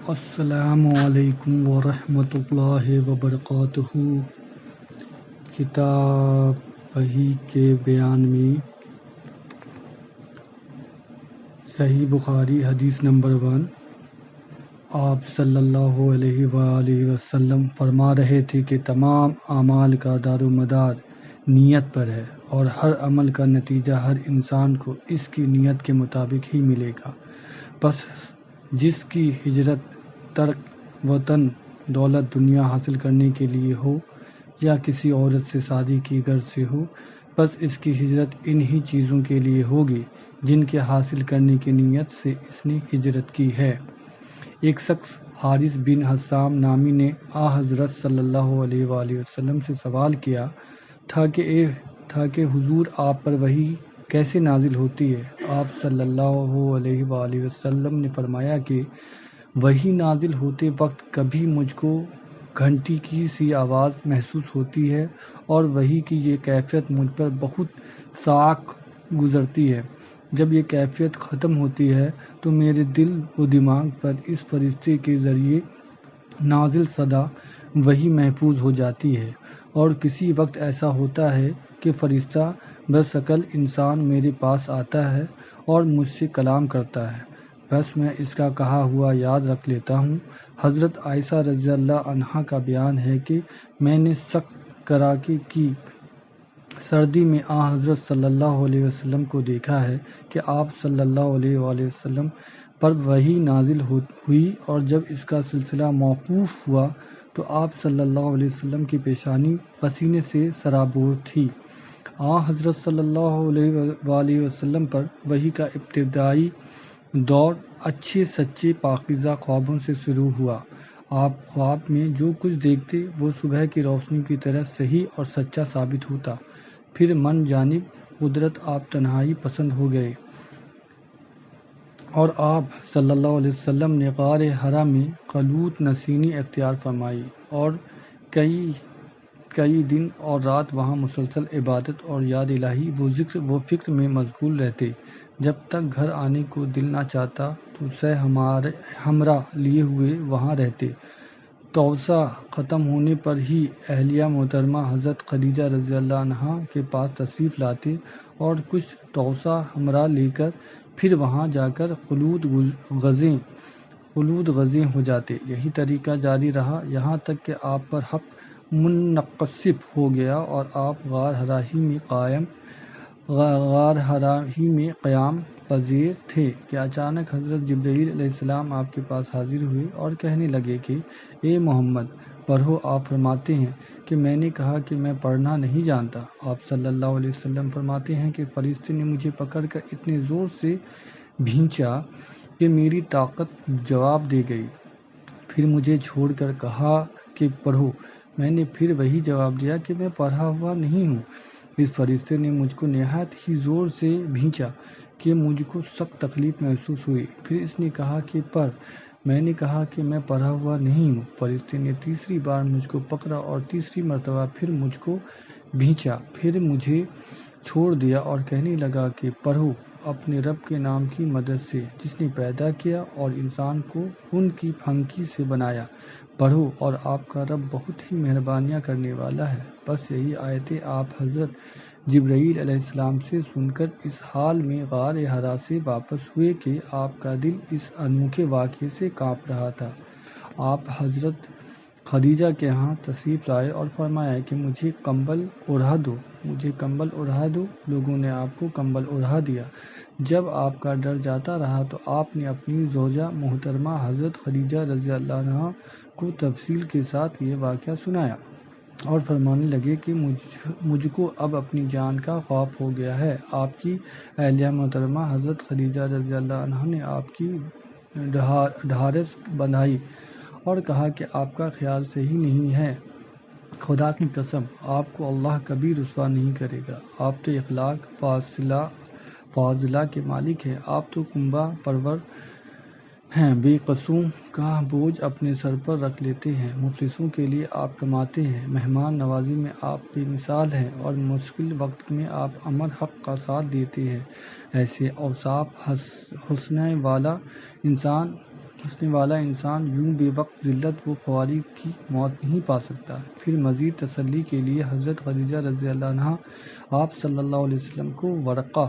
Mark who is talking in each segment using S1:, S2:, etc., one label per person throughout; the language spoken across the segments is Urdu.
S1: السلام علیکم ورحمۃ اللہ وبرکاتہ۔ کتاب وحی کے بیان میں صحیح بخاری حدیث نمبر 1۔ آپ صلی اللہ علیہ وآلہ وسلم فرما رہے تھے کہ تمام اعمال کا دار و مدار نیت پر ہے، اور ہر عمل کا نتیجہ ہر انسان کو اس کی نیت کے مطابق ہی ملے گا۔ بس جس کی ہجرت ترک وطن دولت دنیا حاصل کرنے کے لیے ہو یا کسی عورت سے شادی کی غرض سے ہو، بس اس کی ہجرت انہی چیزوں کے لیے ہوگی جن کے حاصل کرنے کی نیت سے اس نے ہجرت کی ہے۔ ایک شخص حارث بن حسام نامی نے حضرت صلی اللہ علیہ وآلہ وسلم سے سوال کیا تھا کہ حضور آپ پر وحی کیسے نازل ہوتی ہے؟ آپ صلی اللہ علیہ وآلہ وسلم نے فرمایا کہ وحی نازل ہوتے وقت کبھی مجھ کو گھنٹی کی سی آواز محسوس ہوتی ہے، اور وحی کی یہ کیفیت مجھ پر بہت ساکھ گزرتی ہے۔ جب یہ کیفیت ختم ہوتی ہے تو میرے دل و دماغ پر اس فرشتے کے ذریعے نازل صدا وحی محفوظ ہو جاتی ہے، اور کسی وقت ایسا ہوتا ہے کہ فرشتہ بشکل انسان میرے پاس آتا ہے اور مجھ سے کلام کرتا ہے، بس میں اس کا کہا ہوا یاد رکھ لیتا ہوں۔ حضرت عائشہ رضی اللہ عنہا کا بیان ہے کہ میں نے سخت کڑاکے کی سردی میں حضرت صلی اللہ علیہ وسلم کو دیکھا ہے کہ آپ صلی اللہ علیہ وآلہ وسلم پر وحی نازل ہوئی، اور جب اس کا سلسلہ موقوف ہوا تو آپ صلی اللہ علیہ وسلم کی پیشانی پسینے سے سرابور تھی۔ حضرت صلی اللہ علیہ وآلہ وسلم پر وحی کا ابتدائی دور اچھے سچے پاکیزہ خوابوں سے شروع ہوا۔ آپ خواب میں جو کچھ دیکھتے وہ صبح کی روشنی کی طرح صحیح اور سچا ثابت ہوتا۔ پھر من جانب قدرت آپ تنہائی پسند ہو گئے، اور آپ صلی اللہ علیہ وسلم نے غار حرا میں قنوت نشینی اختیار فرمائی، اور کئی دن اور رات وہاں مسلسل عبادت اور یاد الہی و ذکر و فکر میں مشغول رہتے۔ جب تک گھر آنے کو دل نہ چاہتا تو سہ ہمراہ لیے ہوئے وہاں رہتے۔ توسہ ختم ہونے پر ہی اہلیہ محترمہ حضرت خدیجہ رضی اللہ عنہا کے پاس تشریف لاتے، اور کچھ توسہ ہمراہ لے کر پھر وہاں جا کر خلود غزیں ہو جاتے۔ یہی طریقہ جاری رہا یہاں تک کہ آپ پر حق منکشف ہو گیا، اور آپ غار حرا ہی میں قیام پذیر تھے کہ اچانک حضرت جبرائیل علیہ السلام آپ کے پاس حاضر ہوئے اور کہنے لگے کہ اے محمد پڑھو۔ آپ فرماتے ہیں کہ میں نے کہا کہ میں پڑھنا نہیں جانتا۔ آپ صلی اللہ علیہ وسلم فرماتے ہیں کہ فرشتے نے مجھے پکڑ کر اتنے زور سے بھینچا کہ میری طاقت جواب دے گئی، پھر مجھے چھوڑ کر کہا کہ پڑھو۔ میں نے پھر وہی جواب دیا کہ میں پڑھا ہوا نہیں ہوں۔ اس فرشتے نے مجھ کو نہایت ہی زور سے بھینچا کہ مجھ کو سخت تکلیف محسوس ہوئی، پھر اس نے کہا کہ پڑھ۔ میں نے کہا کہ میں پڑھا ہوا نہیں ہوں۔ فرشتے نے تیسری بار مجھ کو پکڑا اور تیسری مرتبہ پھر مجھ کو بھینچا، پھر مجھے چھوڑ دیا اور کہنے لگا کہ پڑھو اپنے رب کے نام کی مدد سے جس نے پیدا کیا اور انسان کو خون کی پھنکی سے بنایا، پڑھو اور آپ کا رب بہت ہی مہربانیاں کرنے والا ہے۔ بس یہی آیتیں آپ حضرت جبرائیل علیہ السلام سے سن کر اس حال میں غار حرا سے واپس ہوئے کہ آپ کا دل اس انوکھے واقعے سے کانپ رہا تھا۔ آپ حضرت خدیجہ کے ہاں تشریف لائے اور فرمایا کہ مجھے کمبل اوڑھا دو۔ لوگوں نے آپ کو کمبل اوڑھا دیا۔ جب آپ کا ڈر جاتا رہا تو آپ نے اپنی زوجہ محترمہ حضرت خدیجہ رضی اللہ عنہا کو تفصیل کے ساتھ یہ واقعہ سنایا، اور فرمانے لگے کہ مجھ کو اب اپنی جان کا خوف ہو گیا ہے۔ آپ کی اہلیہ محترمہ حضرت خدیجہ رضی اللہ عنہا نے آپ کی ڈھارس بندھائی اور کہا کہ آپ کا خیال صحیح نہیں ہے، خدا کی قسم آپ کو اللہ کبھی رسوا نہیں کرے گا۔ آپ تو اخلاق فاضلہ کے مالک ہیں، آپ تو کنبہ پرور ہیں، بے قصوں کا بوجھ اپنے سر پر رکھ لیتے ہیں، مفلسوں کے لیے آپ کماتے ہیں، مہمان نوازی میں آپ بے مثال ہیں، اور مشکل وقت میں آپ امر حق کا ساتھ دیتے ہیں۔ ایسے اوصاف حسنہ والا انسان ہنسنے والا انسان یوں بے وقت ذلت و خواری کی موت نہیں پا سکتا۔ پھر مزید تسلی کے لیے حضرت خدیجہ رضی اللہ عنہا آپ صلی اللہ علیہ وسلم کو ورقہ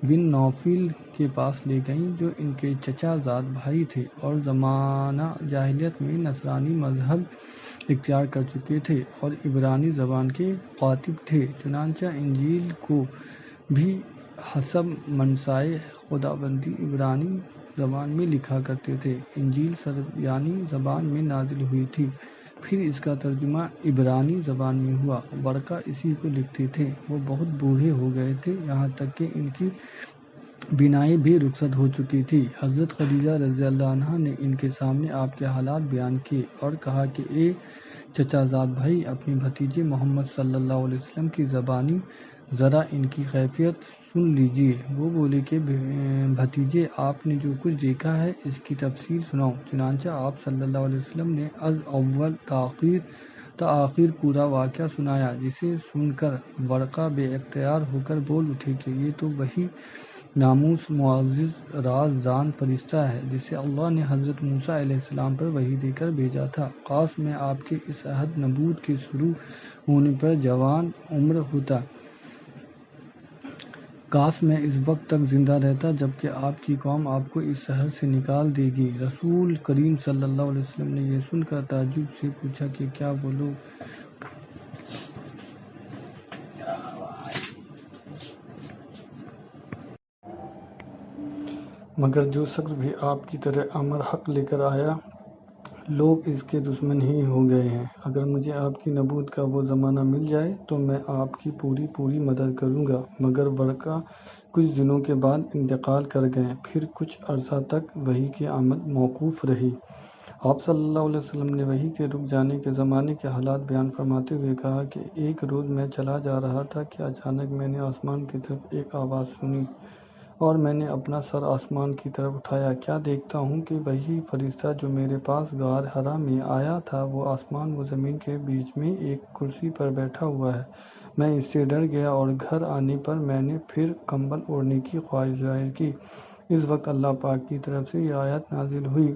S1: بن نوفل کے پاس لے گئیں، جو ان کے چچا زاد بھائی تھے اور زمانہ جاہلیت میں نصرانی مذہب اختیار کر چکے تھے اور عبرانی زبان کے کاتب تھے۔ چنانچہ انجیل کو بھی حسب منشائے خداوندی عبرانی زبان میں لکھا کرتے تھے۔ انجیل سریانی زبان میں نازل ہوئی تھی، پھر اس کا ترجمہ عبرانی زبان میں ہوا۔ ورقہ اسی کو لکھتے تھے۔ وہ بہت بوڑھے ہو گئے تھے، یہاں تک کہ ان کی بینائی بھی رخصت ہو چکی تھی۔ حضرت خدیجہ رضی اللہ عنہا نے ان کے سامنے آپ کے حالات بیان کیے اور کہا کہ اے چچا زاد بھائی، اپنے بھتیجے محمد صلی اللہ علیہ وسلم کی زبانی ذرا ان کی کیفیت سن لیجیے۔ وہ بولے کہ بھتیجے، آپ نے جو کچھ دیکھا ہے اس کی تفصیل سناؤ۔ چنانچہ آپ صلی اللہ علیہ وسلم نے از اول تا آخر پورا واقعہ سنایا، جسے سن کر ورقہ بے اختیار ہو کر بول اٹھے کہ یہ تو وہی ناموس معزز راز دان فرشتہ ہے جسے اللہ نے حضرت موسیٰ علیہ السلام پر وحی دے کر بھیجا تھا۔ کاش میں آپ کے اس عہد نبوت کے شروع ہونے پر جوان عمر ہوتا، کاش میں اس وقت تک زندہ رہتا جبکہ آپ کی قوم آپ کو اس شہر سے نکال دے گی۔ رسول کریم صلی اللہ علیہ وسلم نے یہ سن کر تعجب سے پوچھا کہ کیا وہ لوگ مگر جو شخص بھی آپ کی طرح امر حق لے کر آیا، لوگ اس کے دشمن ہی ہو گئے ہیں۔ اگر مجھے آپ کی نبوت کا وہ زمانہ مل جائے تو میں آپ کی پوری مدد کروں گا۔ مگر ورقہ کچھ دنوں کے بعد انتقال کر گئے، پھر کچھ عرصہ تک وحی کی آمد موقوف رہی۔ آپ صلی اللہ علیہ وسلم نے وحی کے رک جانے کے زمانے کے حالات بیان فرماتے ہوئے کہا کہ ایک روز میں چلا جا رہا تھا کہ اچانک میں نے آسمان کی طرف ایک آواز سنی اور میں نے اپنا سر آسمان کی طرف اٹھایا۔ کیا دیکھتا ہوں کہ وہی فرشتہ جو میرے پاس غار حرا میں آیا تھا وہ آسمان و زمین کے بیچ میں ایک کرسی پر بیٹھا ہوا ہے۔ میں اس سے ڈر گیا اور گھر آنے پر میں نے پھر کمبل اوڑھنے کی خواہش ظاہر کی۔ اس وقت اللہ پاک کی طرف سے یہ آیت نازل ہوئی،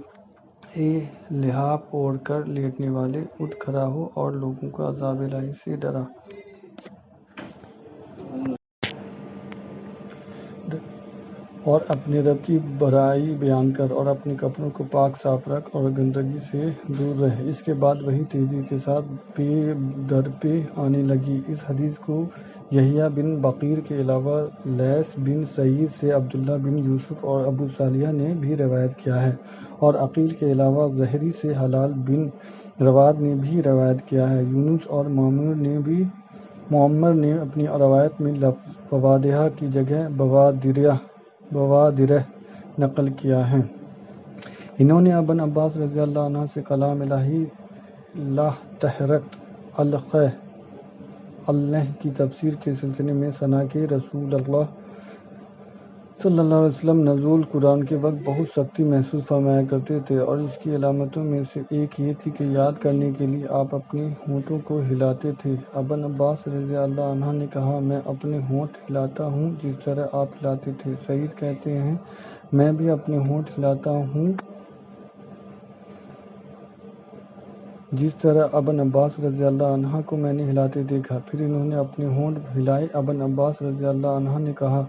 S1: اے لحاف اوڑھ کر لیٹنے والے، اٹھ کھڑا ہو اور لوگوں کو عذاب الہی سے ڈرا۔ اور اپنے رب کی بڑائی بیان کر اور اپنے کپڑوں کو پاک صاف رکھ اور گندگی سے دور رہ۔ اس کے بعد وہی تیزی کے ساتھ پے در پے آنے لگی۔ اس حدیث کو یحییٰ بن بکیر کے علاوہ لیث بن سعید سے عبداللہ بن یوسف اور ابو صالح نے بھی روایت کیا ہے، اور عقیل کے علاوہ زہری سے حلال بن رواد نے بھی روایت کیا ہے۔ یونس اور معمر نے اپنی روایت میں لفظ بوادہ کی جگہ بوادرہ نقل کیا ہے۔ انہوں نے ابن عباس رضی اللہ عنہ سے کلام الہی لا تحرق اللہ کی تفسیر کے سلسلے میں سنا کہ رسول اللہ صلی اللہ علیہ وسلم نزول قرآن کے وقت بہت سختی محسوس فرمایا کرتے تھے، اور اس کی علامتوں میں سے ایک یہ تھی کہ یاد کرنے کے لیے آپ اپنے ہونٹوں کو ہلاتے تھے۔ ابن عباس رضی اللہ عنہ نے کہا، میں اپنے ہونٹ ہلاتا ہوں جس طرح آپ ہلاتے تھے۔ سعید کہتے ہیں، میں بھی اپنے ہونٹ ہلاتا ہوں جس طرح ابن عباس رضی اللہ عنہ کو میں نے ہلاتے دیکھا۔ پھر انہوں نے اپنے ہونٹ ہلائے۔ ابن عباس رضی اللہ عنہ نے کہا،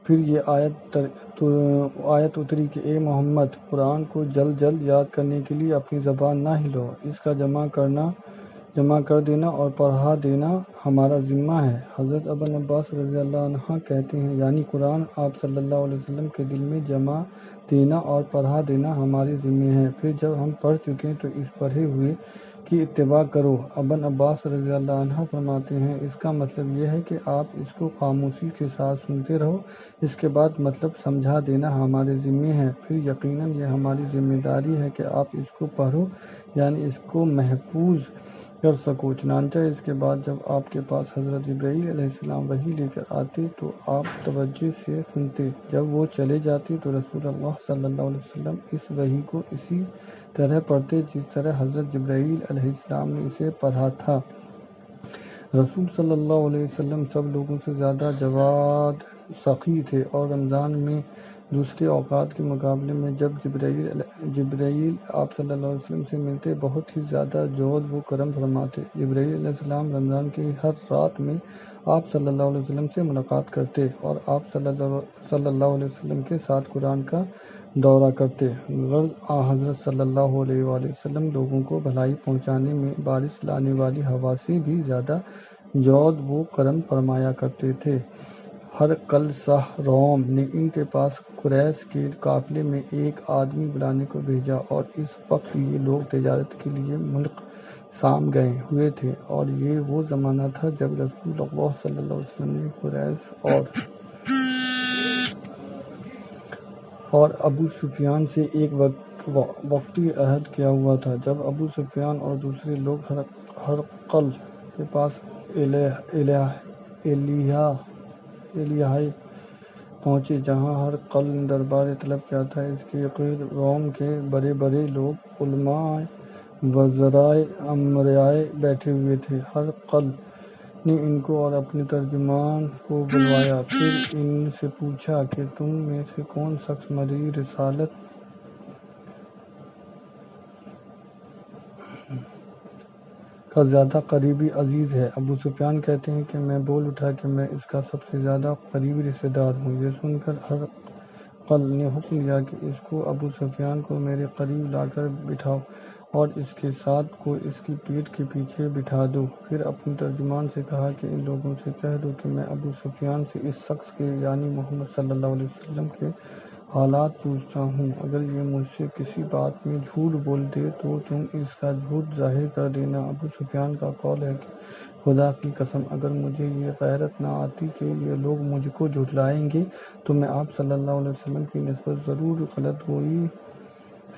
S1: پھر یہ آیت اتری کہ اے محمد، قرآن کو جلد جلد یاد کرنے کے لیے اپنی زبان نہ ہلاؤ، اس کا جمع کر دینا اور پڑھا دینا ہمارا ذمہ ہے۔ حضرت ابن عباس رضی اللہ عنہ کہتے ہیں، یعنی قرآن آپ صلی اللہ علیہ وسلم کے دل میں جمع دینا اور پڑھا دینا ہمارے ذمہ ہے، پھر جب ہم پڑھ چکیں تو اس پڑھے ہوئے کی اتباع کرو۔ ابن عباس رضی اللہ عنہ فرماتے ہیں، اس کا مطلب یہ ہے کہ آپ اس کو خاموشی کے ساتھ سنتے رہو، اس کے بعد مطلب سمجھا دینا ہمارے ذمہ ہے، پھر یقیناً یہ ہماری ذمہ داری ہے کہ آپ اس کو پڑھو، یعنی اس کو محفوظ کر سکو۔ چنانچہ اس کے بعد جب آپ کے پاس حضرت جبرائیل علیہ السلام وحی لے کر آتے تو آپ توجہ سے سنتے، جب وہ چلے جاتے تو رسول اللہ صلی اللہ علیہ وسلم اس وحی کو اسی طرح پڑھتے جس طرح حضرت جبرائیل علیہ السلام نے اسے پڑھا تھا۔ رسول صلی اللہ علیہ وسلم سب لوگوں سے زیادہ جواد سخی تھے، اور رمضان میں دوسرے اوقات کے مقابلے میں جب جبرائیل جبرائیل آپ صلی اللہ علیہ وسلم سے ملتے بہت ہی زیادہ جود و کرم فرماتے۔ جبرائیل علیہ السلام رمضان کی ہر رات میں آپ صلی اللہ علیہ وسلم سے ملاقات کرتے اور آپ صلی اللہ علیہ وسلم کے ساتھ قرآن کا دورہ کرتے۔ غرض حضرت صلی اللہ علیہ وآلہ وسلم لوگوں کو بھلائی پہنچانے میں بارش لانے والی ہوا سے بھی زیادہ جود و کرم فرمایا کرتے تھے۔ ہرقل شاہ روم نے ان کے پاس قریش کے قافلے میں ایک آدمی بلانے کو بھیجا اور اس وقت یہ لوگ تجارت کے لیے ملک شام گئے ہوئے تھے اور یہ وہ زمانہ تھا جب رسول اللہ صلی اللہ علیہ وسلم نے قریش اور ابو سفیان سے ایک وقتی عہد کیا ہوا تھا۔ جب ابو سفیان اور دوسرے لوگ ہرقل کے پاس ایلیائے پہنچے جہاں ہرقل نے دربار طلب کیا تھا، اس کے گرد روم کے بڑے بڑے لوگ، علماء، وزرائے امرائے بیٹھے ہوئے تھے۔ ہرقل نے ان کو اور اپنے ترجمان کو بلوایا، پھر ان سے پوچھا کہ تم میں سے کون شخص میری رسالت کا زیادہ قریبی عزیز ہے؟ ابو سفیان کہتے ہیں کہ میں بول اٹھا کہ میں اس کا سب سے زیادہ قریبی رشتہ دار ہوں۔ یہ سن کر ہرقل نے حکم دیا کہ اس کو ابو سفیان کو میرے قریب لا کر بٹھاؤ اور اس کے ساتھ کو اس کی پیٹھ کے پیچھے بٹھا دو۔ پھر اپنے ترجمان سے کہا کہ ان لوگوں سے کہہ دو کہ میں ابو سفیان سے اس شخص کے یعنی محمد صلی اللہ علیہ وسلم کے حالات پوچھتا ہوں۔ اگر یہ مجھ سے کسی بات میں جھوٹ بول دے تو تم اس کا جھوٹ ظاہر کر دینا۔ ابو سفیان کا قول ہے کہ خدا کی قسم اگر مجھے یہ غیرت نہ آتی کہ یہ لوگ مجھ کو جھٹلائیں گے تو میں آپ صلی اللہ علیہ وسلم کی نسبت ضرور غلط گوئی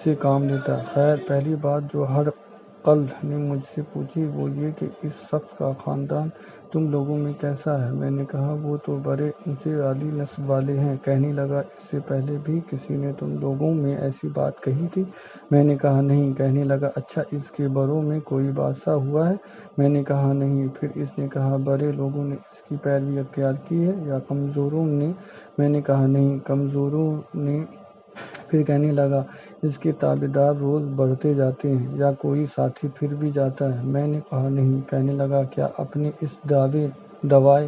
S1: سے کام لیتا۔ خیر، پہلی بات جو ہرقل نے مجھ سے پوچھی وہ یہ کہ اس شخص کا خاندان تم لوگوں میں کیسا ہے؟ میں نے کہا وہ تو بڑے اونچے عالی نسب والے ہیں۔ کہنے لگا اس سے پہلے بھی کسی نے تم لوگوں میں ایسی بات کہی تھی؟ میں نے کہا نہیں۔ کہنے لگا اچھا اس کے بڑوں میں کوئی بادشاہ ہوا ہے؟ میں نے کہا نہیں۔ پھر اس نے کہا بڑے لوگوں نے اس کی پیروی اختیار کی ہے یا کمزوروں نے؟ میں نے کہا نہیں، کمزوروں نے۔ پھر کہنے لگا اس کے تابعدار روز بڑھتے جاتے ہیں یا کوئی ساتھی پھر بھی جاتا ہے؟ میں نے کہا نہیں۔ کہنے لگا کیا اپنے اس دعویٰ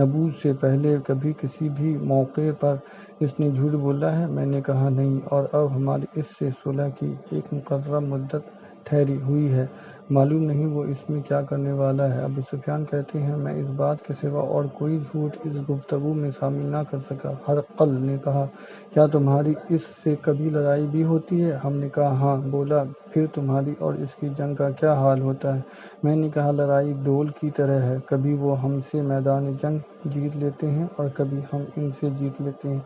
S1: نبوت سے پہلے کبھی کسی بھی موقع پر اس نے جھوٹ بولا ہے؟ میں نے کہا نہیں، اور اب ہماری اس سے صلح کی ایک مقررہ مدت ٹھہری ہوئی ہے، معلوم نہیں وہ اس میں کیا کرنے والا ہے۔ ابو سفیان کہتے ہیں میں اس بات کے سوا اور کوئی جھوٹ اس گفتگو میں شامل نہ کر سکا۔ ہرقل نے کہا کیا تمہاری اس سے کبھی لڑائی بھی ہوتی ہے؟ ہم نے کہا ہاں۔ بولا پھر تمہاری اور اس کی جنگ کا کیا حال ہوتا ہے؟ میں نے کہا لڑائی ڈول کی طرح ہے، کبھی وہ ہم سے میدان جنگ جیت لیتے ہیں اور کبھی ہم ان سے جیت لیتے ہیں۔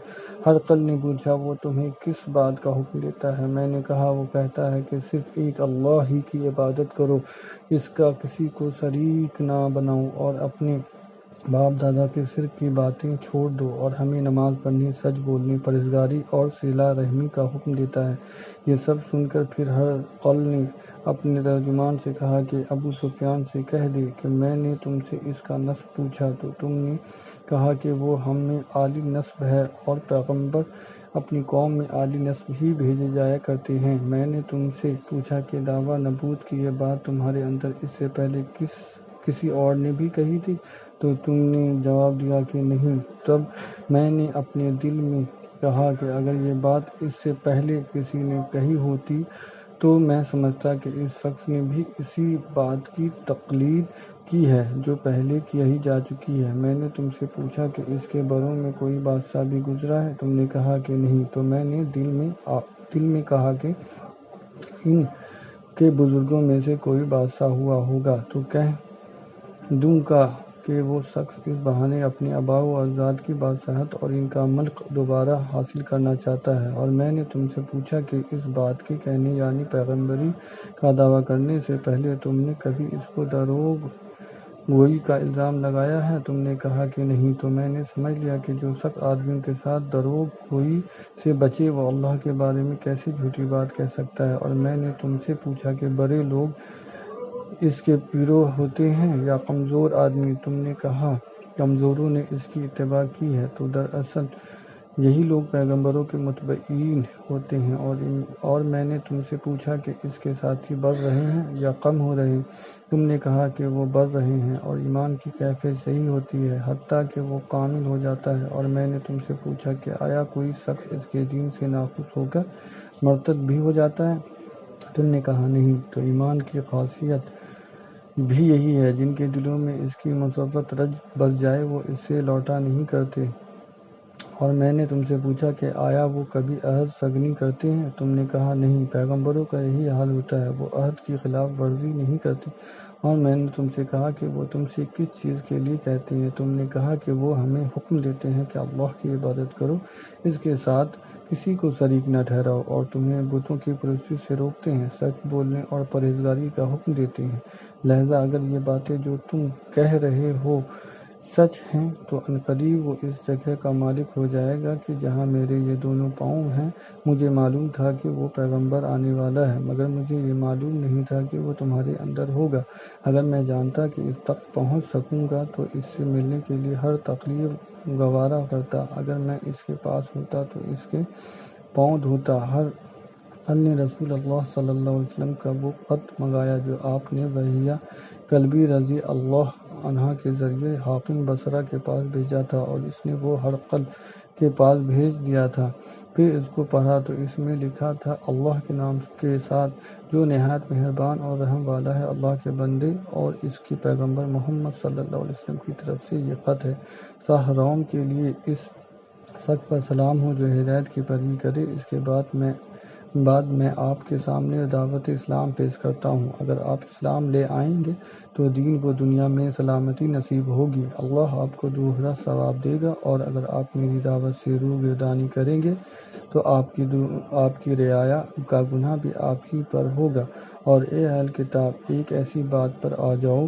S1: ہرقل نے پوچھا وہ تمہیں کس بات کا حکم دیتا ہے؟ میں نے کہا وہ کہتا ہے کہ صرف ایک اللہ ہی کی عبادت کرو، اس کا کسی کو شریک نہ بناؤ اور اپنے باپ دادا کے شرک کی باتیں چھوڑ دو، اور ہمیں نماز پڑھنے، سچ بولنے، پرہیزگاری اور صلہ رحمی کا حکم دیتا ہے۔ یہ سب سن کر پھر ہرقل نے اپنے ترجمان سے کہا کہ ابو سفیان سے کہہ دے کہ میں نے تم سے اس کا نسب پوچھا تو تم نے کہا کہ وہ ہم میں عالی نسب ہے اور پیغمبر اپنی قوم میں عالی نسب ہی بھیجے جایا کرتے ہیں۔ میں نے تم سے پوچھا کہ دعویٰ نبوت کی یہ بات تمہارے اندر اس سے پہلے کسی اور نے بھی کہی تھی؟ تو تم نے جواب دیا کہ نہیں۔ تب میں نے اپنے دل میں کہا کہ اگر یہ بات اس سے پہلے کسی نے کہی ہوتی تو میں سمجھتا کہ اس شخص نے بھی اسی بات کی تقلید کی ہے جو پہلے کہی جا چکی ہے۔ میں نے تم سے پوچھا کہ اس کے بڑوں میں کوئی بادشاہ بھی گزرا ہے؟ تم نے کہا کہ نہیں۔ تو میں نے دل میں کہا کہ ان کے بزرگوں میں سے کوئی بادشاہ ہوا ہوگا تو کہہ دوں گا کہ وہ شخص اس بہانے اپنے آباء و اجداد کی بادشاہت اور ان کا ملک دوبارہ حاصل کرنا چاہتا ہے۔ اور میں نے تم سے پوچھا کہ اس بات کے کہنے یعنی پیغمبری کا دعویٰ کرنے سے پہلے تم نے کبھی اس کو دروغ گوئی کا الزام لگایا ہے؟ تم نے کہا کہ نہیں۔ تو میں نے سمجھ لیا کہ جو شخص آدمیوں کے ساتھ دروغ گوئی سے بچے وہ اللہ کے بارے میں کیسے جھوٹی بات کہہ سکتا ہے۔ اور میں نے تم سے پوچھا کہ بڑے لوگ اس کے پیرو ہوتے ہیں یا کمزور آدمی؟ تم نے کہا کمزوروں نے اس کی اتباع کی ہے۔ تو دراصل یہی لوگ پیغمبروں کے متبعین ہوتے ہیں۔ اور میں نے تم سے پوچھا کہ اس کے ساتھی بڑھ رہے ہیں یا کم ہو رہے؟ تم نے کہا کہ وہ بڑھ رہے ہیں، اور ایمان کی کیفیت یہی ہوتی ہے حتیٰ کہ وہ کامل ہو جاتا ہے۔ اور میں نے تم سے پوچھا کہ آیا کوئی شخص اس کے دین سے ناخوش ہو کر مرتد بھی ہو جاتا ہے؟ تم نے کہا نہیں۔ تو ایمان کی خاصیت بھی یہی ہے، جن کے دلوں میں اس کی مسرت رچ بس جائے وہ اسے لوٹا نہیں کرتے۔ اور میں نے تم سے پوچھا کہ آیا وہ کبھی عہد سگنی کرتے ہیں؟ تم نے کہا نہیں۔ پیغمبروں کا یہی حال ہوتا ہے، وہ عہد کی خلاف ورزی نہیں کرتے۔ اور میں نے تم سے کہا کہ وہ تم سے کس چیز کے لیے کہتے ہیں؟ تم نے کہا کہ وہ ہمیں حکم دیتے ہیں کہ اللہ کی عبادت کرو، اس کے ساتھ کسی کو شریک نہ ٹھہراؤ، اور تمہیں بتوں کی پرستش سے روکتے ہیں، سچ بولنے اور پرہیزگاری کا حکم دیتے ہیں۔ لہذا اگر یہ باتیں جو تم کہہ رہے ہو سچ ہیں تو عنقریب وہ اس جگہ کا مالک ہو جائے گا کہ جہاں میرے یہ دونوں پاؤں ہیں۔ مجھے معلوم تھا کہ وہ پیغمبر آنے والا ہے، مگر مجھے یہ معلوم نہیں تھا کہ وہ تمہارے اندر ہوگا۔ اگر میں جانتا کہ اس تک پہنچ سکوں گا تو اس سے ملنے کے لیے ہر تکلیف گوارا کرتا۔ اگر میں اس کے پاس ہوتا تو اس کے پاؤں دھوتا۔ ہر کل نے رسول اللہ صلی اللہ علیہ وسلم کا وہ خط منگایا جو آپ نے وہیہ کلبی رضی اللہ عنہا کے ذریعے حاکم بصرہ کے پاس بھیجا تھا، اور اس نے وہ ہرقل کے پاس بھیج دیا تھا۔ پھر اس کو پڑھا تو اس میں لکھا تھا، اللہ کے نام کے ساتھ جو نہایت مہربان اور رحم والا ہے۔ اللہ کے بندے اور اس کے پیغمبر محمد صلی اللہ علیہ وسلم کی طرف سے یہ خط ہے۔ شاہ روم کے لیے اس شخص پر سلام ہو جو ہدایت کی پیروی کرے۔ اس کے بعد میں آپ کے سامنے دعوت اسلام پیش کرتا ہوں۔ اگر آپ اسلام لے آئیں گے تو دین و دنیا میں سلامتی نصیب ہوگی، اللہ آپ کو دوہرا ثواب دے گا، اور اگر آپ میری دعوت سے روگردانی کریں گے تو آپ کی رعایا کا گناہ بھی آپ ہی پر ہوگا۔ اور اے اہل کتاب، ایک ایسی بات پر آ جاؤ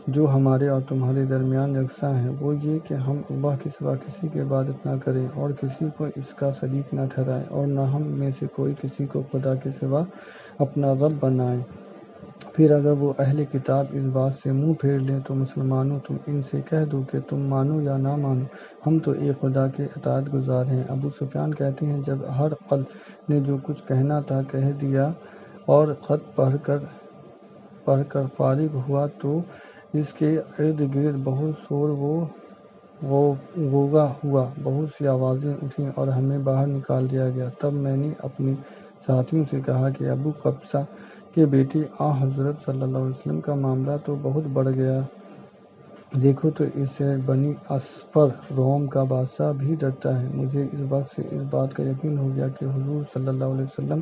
S1: جو ہمارے اور تمہارے درمیان یکساں ہے، وہ یہ کہ ہم اللہ کے سوا کسی کی عبادت نہ کریں اور کسی کو اس کا شریک نہ ٹھہرائیں، اور نہ ہم میں سے کوئی کسی کو خدا کے سوا اپنا رب بنائے۔ پھر اگر وہ اہل کتاب اس بات سے منہ پھیر لیں تو مسلمانوں، تم ان سے کہہ دو کہ تم مانو یا نہ مانو، ہم تو ایک خدا کے اطاعت گزار ہیں۔ ابو سفیان کہتے ہیں، جب ہرقل نے جو کچھ کہنا تھا کہہ دیا اور خط پڑھ کر فارغ ہوا تو اس کے ارد گرد بہت شور و غوغا ہوا، بہت سی آوازیں اٹھیں اور ہمیں باہر نکال دیا گیا۔ تب میں نے اپنے ساتھیوں سے کہا کہ ابو قبیصہ کے بیٹے آن حضرت صلی اللہ علیہ وسلم کا معاملہ تو بہت بڑھ گیا، دیکھو تو اس سے بنی اصفر روم کا بادشاہ بھی ڈرتا ہے۔ مجھے اس وقت سے اس بات کا یقین ہو گیا کہ حضور صلی اللہ علیہ وسلم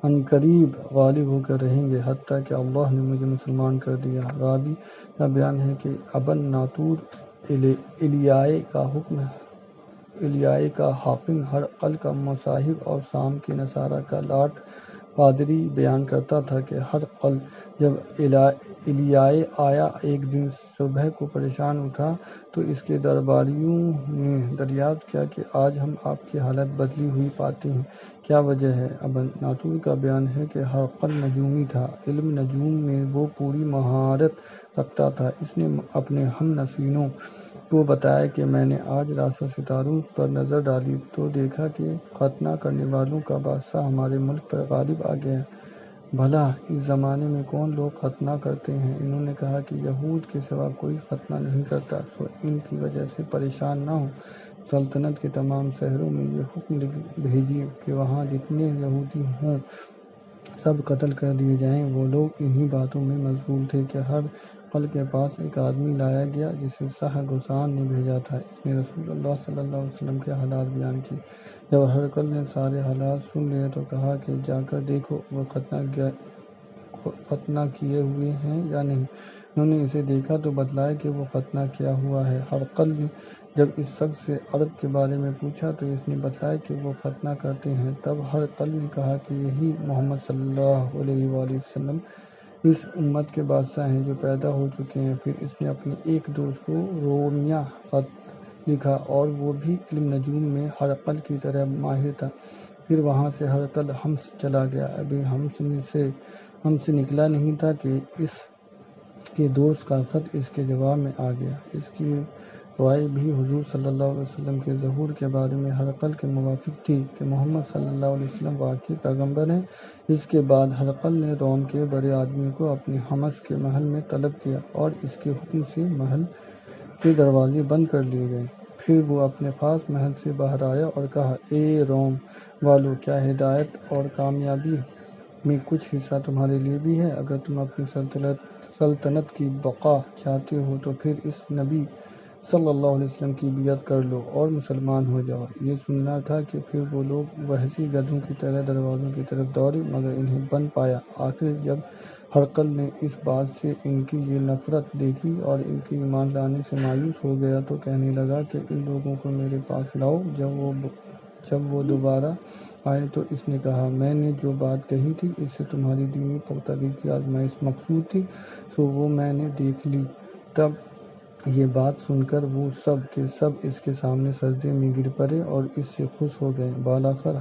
S1: عنقریب غالب ہو کر رہیں گے، حتیٰ کہ اللہ نے مجھے مسلمان کر دیا۔ راوی کا بیان ہے کہ ابن ناطور ایلیائے کا حاکم ہرقل کا مصاحب اور شام کے نصارہ کا لارڈ پادری بیان کرتا تھا کہ ہرقل جب ایلیائے آیا ایک دن صبح کو پریشان اٹھا تو اس کے درباریوں نے دریافت کیا کہ آج ہم آپ کی حالت بدلی ہوئی پاتے ہیں، کیا وجہ ہے؟ ابن ناطور کا بیان ہے کہ ہرقل نجومی تھا، علم نجوم میں وہ پوری مہارت رکھتا تھا۔ اس نے اپنے ہم نشینوں کو بتایا کہ میں نے آج رات ستاروں پر نظر ڈالی تو دیکھا کہ ختنہ کرنے والوں کا بادشاہ ہمارے ملک پر غالب آ گیا ہے۔ بھلا اس زمانے میں کون لوگ ختنہ کرتے ہیں؟ انہوں نے کہا کہ یہود کے سوا کوئی ختنہ نہیں کرتا، سو ان کی وجہ سے پریشان نہ ہو۔ سلطنت کے تمام شہروں میں یہ حکم بھیجیے کہ وہاں جتنے یہودی ہوں سب قتل کر دیے جائیں۔ وہ لوگ انہی باتوں میں مشغول تھے کہ ہرقل کے پاس ایک آدمی لایا گیا جسے شاہ غسان نے بھیجا تھا۔ اس نے رسول اللہ صلی اللہ علیہ وسلم کے حالات بیان کیے۔ جب ہرقل نے سارے حالات سن لیے تو کہا کہ جا کر دیکھو وہ ختنہ کیے ہوئے ہیں یا نہیں۔ انہوں نے اسے دیکھا تو بتلایا کہ وہ ختنہ کیا ہوا ہے۔ ہرقل نے جب اس شخص سے عرب کے بارے میں پوچھا تو اس نے بتلایا کہ وہ ختنہ کرتے ہیں۔ تب ہرقل نے کہا کہ یہی محمد صلی اللہ علیہ وآلہ وسلم اس امت کے بادشاہ ہیں جو پیدا ہو چکے ہیں۔ پھر اس نے اپنے ایک دوست کو رومیہ خط لکھا اور وہ بھی علم نجوم میں ہرقل کی طرح ماہر تھا۔ پھر وہاں سے ہرقل حمص چلا گیا۔ ابھی حمص سے نکلا نہیں تھا کہ اس کے دوست کا خط اس کے جواب میں آ گیا۔ اس کی رائے بھی حضور صلی اللہ علیہ وسلم کے ظہور کے بارے میں ہرقل کے موافق تھی کہ محمد صلی اللہ علیہ وسلم واقعی پیغمبر ہیں۔ اس کے بعد ہرقل نے روم کے بڑے آدمی کو اپنے حمس کے محل میں طلب کیا اور اس کے حکم سے محل کے دروازے بند کر لیے گئے۔ پھر وہ اپنے خاص محل سے باہر آیا اور کہا، اے روم والو، کیا ہدایت اور کامیابی میں کچھ حصہ تمہارے لیے بھی ہے؟ اگر تم اپنی سلطنت کی بقا چاہتے ہو تو پھر اس نبی صلی اللہ علیہ وسلم کی بیعت کر لو اور مسلمان ہو جاؤ۔ یہ سننا تھا کہ پھر وہ لوگ وحشی گدھوں کی طرح دروازوں کی طرف دوڑے مگر انہیں بند پایا۔ آخر جب ہرقل نے اس بات سے ان کی یہ نفرت دیکھی اور ان کے ایمان لانے سے مایوس ہو گیا تو کہنے لگا کہ ان لوگوں کو میرے پاس لاؤ۔ جب وہ دوبارہ آئے تو اس نے کہا، میں نے جو بات کہی تھی اس سے تمہاری دینی پختگی کی آزمائش مقصود تھی، سو وہ میں نے دیکھ لی۔ تب یہ بات سن کر وہ سب کے سب اس کے سامنے سجدے میں گر پڑے اور اس سے خوش ہو گئے۔ بالاخر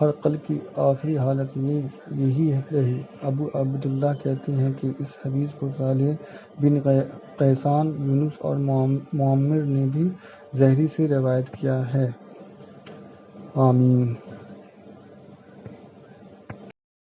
S1: ہرقل کی آخری حالت یہی رہی۔ ابو عبداللہ کہتے ہیں کہ اس حدیث کو صالح بن قیسان، یونس اور معمر نے بھی زہری سے روایت کیا ہے۔ آمین۔